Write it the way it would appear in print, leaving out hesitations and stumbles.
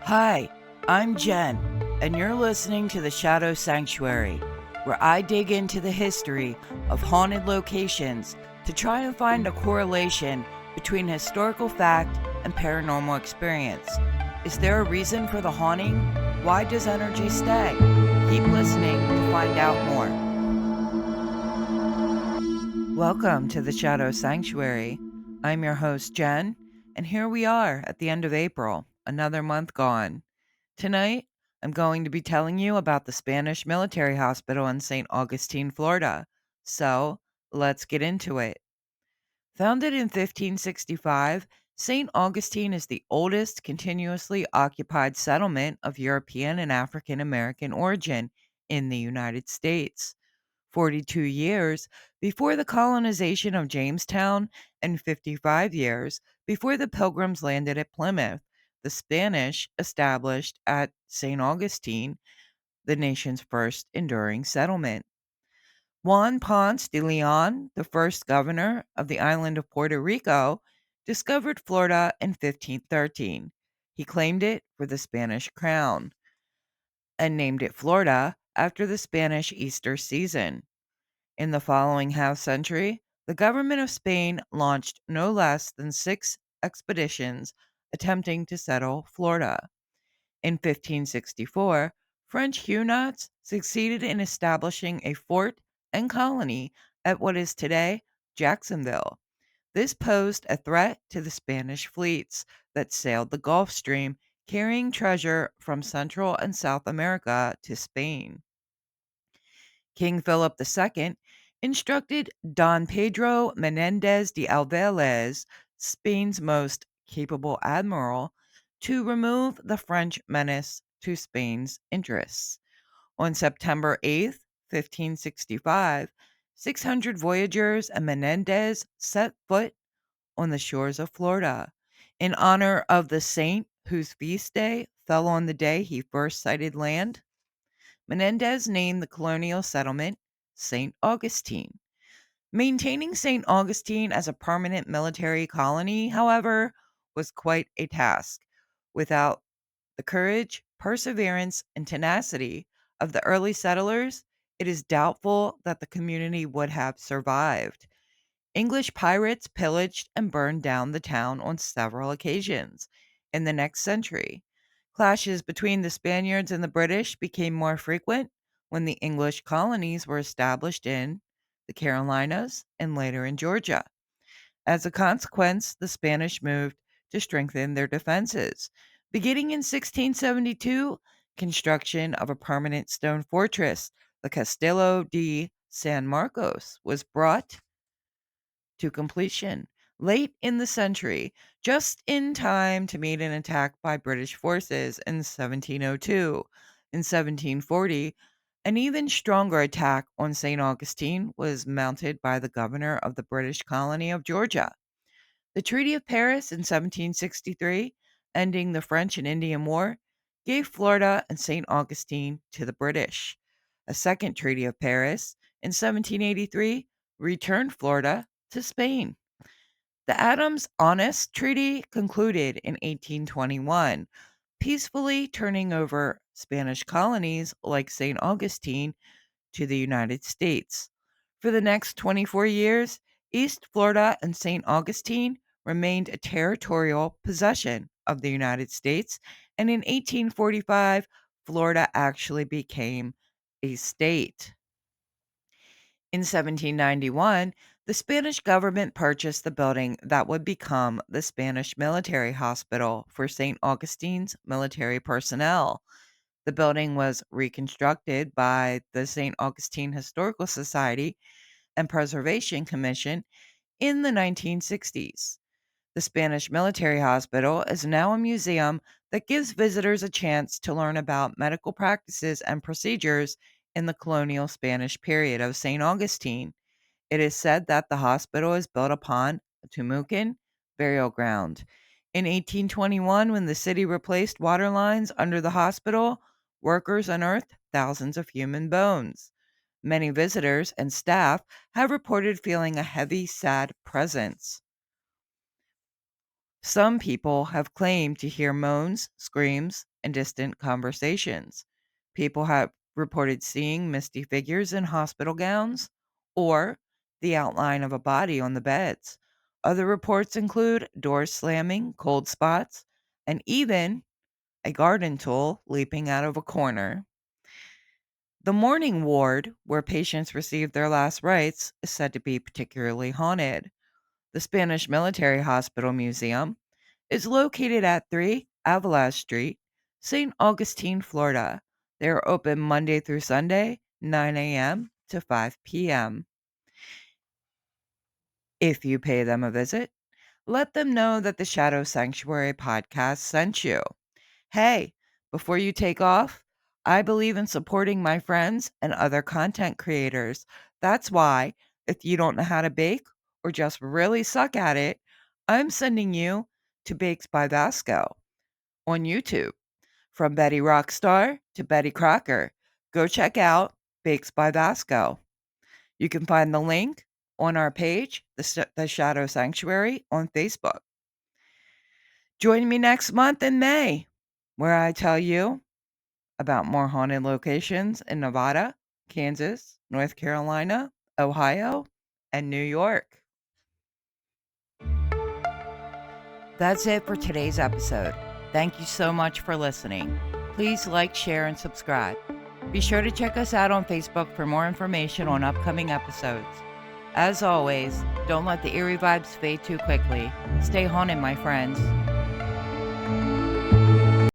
Hi, I'm Jen, and you're listening to the Shadow Sanctuary, where I dig into the history of haunted locations to try and find a correlation between historical fact and paranormal experience. Is there a reason for the haunting? Why does energy stay? Keep listening to find out more. Welcome to the Shadow Sanctuary. I'm your host, Jen, and here we are at the end of April, another month gone. Tonight, I'm going to be telling you about the Spanish military hospital in St. Augustine, Florida. So, let's get into it. Founded in 1565, St. Augustine is the oldest continuously occupied settlement of European and African American origin in the United States. 42 years before the colonization of Jamestown and 55 years before the Pilgrims landed at Plymouth, the Spanish established at St. Augustine the nation's first enduring settlement. Juan Ponce de Leon, the first governor of the island of Puerto Rico, discovered Florida in 1513. He claimed it for the Spanish crown and named it Florida after the Spanish Easter season. In the following half century, the government of Spain launched no less than 6 expeditions attempting to settle Florida. In 1564, French Huguenots succeeded in establishing a fort and colony at what is today Jacksonville. This posed a threat to the Spanish fleets that sailed the Gulf Stream carrying treasure from Central and South America to Spain. King Philip II instructed Don Pedro Menendez de Alvarez, Spain's most capable admiral, to remove the French menace to Spain's interests. On September 8th, 1565, 600 voyageurs and Menendez set foot on the shores of Florida. In honor of the saint whose feast day fell on the day he first sighted land, Menendez named the colonial settlement St. Augustine. Maintaining St. Augustine as a permanent military colony, however, was quite a task. Without the courage, perseverance, and tenacity of the early settlers, it is doubtful that the community would have survived. English pirates pillaged and burned down the town on several occasions. In the next century, clashes between the Spaniards and the British became more frequent when the English colonies were established in the Carolinas and later in Georgia. As a consequence, the Spanish moved to strengthen their defenses. Beginning in 1672, construction of a permanent stone fortress, the Castillo de San Marcos, was brought to completion late in the century, just in time to meet an attack by British forces in 1702. In 1740, an even stronger attack on St. Augustine was mounted by the governor of the British colony of Georgia. The Treaty of Paris in 1763, ending the French and Indian War, gave Florida and St. Augustine to the British. A second Treaty of Paris in 1783 returned Florida to Spain. The Adams-Honest Treaty concluded in 1821, peacefully turning over Spanish colonies like St. Augustine to the United States. For the next 24 years, East Florida and St. Augustine remained a territorial possession of the United States, and in 1845, Florida actually became a state. In 1791, the Spanish government purchased the building that would become the Spanish Military Hospital for St. Augustine's military personnel. The building was reconstructed by the St. Augustine Historical Society and Preservation Commission in the 1960s. The Spanish Military Hospital is now a museum that gives visitors a chance to learn about medical practices and procedures in the colonial Spanish period of St. Augustine. It is said that the hospital is built upon a Timucan burial ground. In 1821, when the city replaced water lines under the hospital, workers unearthed thousands of human bones. Many visitors and staff have reported feeling a heavy, sad presence. Some people have claimed to hear moans, screams, and distant conversations. People have reported seeing misty figures in hospital gowns or the outline of a body on the beds. Other reports include doors slamming, cold spots, and even a garden tool leaping out of a corner. The morning ward, where patients receive their last rites, is said to be particularly haunted. The Spanish Military Hospital Museum is located at 3 Avila Street, St. Augustine, Florida. They are open Monday through Sunday, 9 a.m. to 5 p.m. If you pay them a visit, let them know that the Shadow Sanctuary podcast sent you. Hey, before you take off, I believe in supporting my friends and other content creators. That's why, if you don't know how to bake or just really suck at it, I'm sending you to Bakes by Vasco on YouTube. From Betty Rockstar to Betty Crocker, go check out Bakes by Vasco. You can find the link on our page, the Shadow Sanctuary, on Facebook. Join me next month in May, where I tell you about more haunted locations in Nevada, Kansas, North Carolina, Ohio, and New York. That's it for today's episode. Thank you so much for listening. Please like, share, and subscribe. Be sure to check us out on Facebook for more information on upcoming episodes. As always, don't let the eerie vibes fade too quickly. Stay haunted, my friends.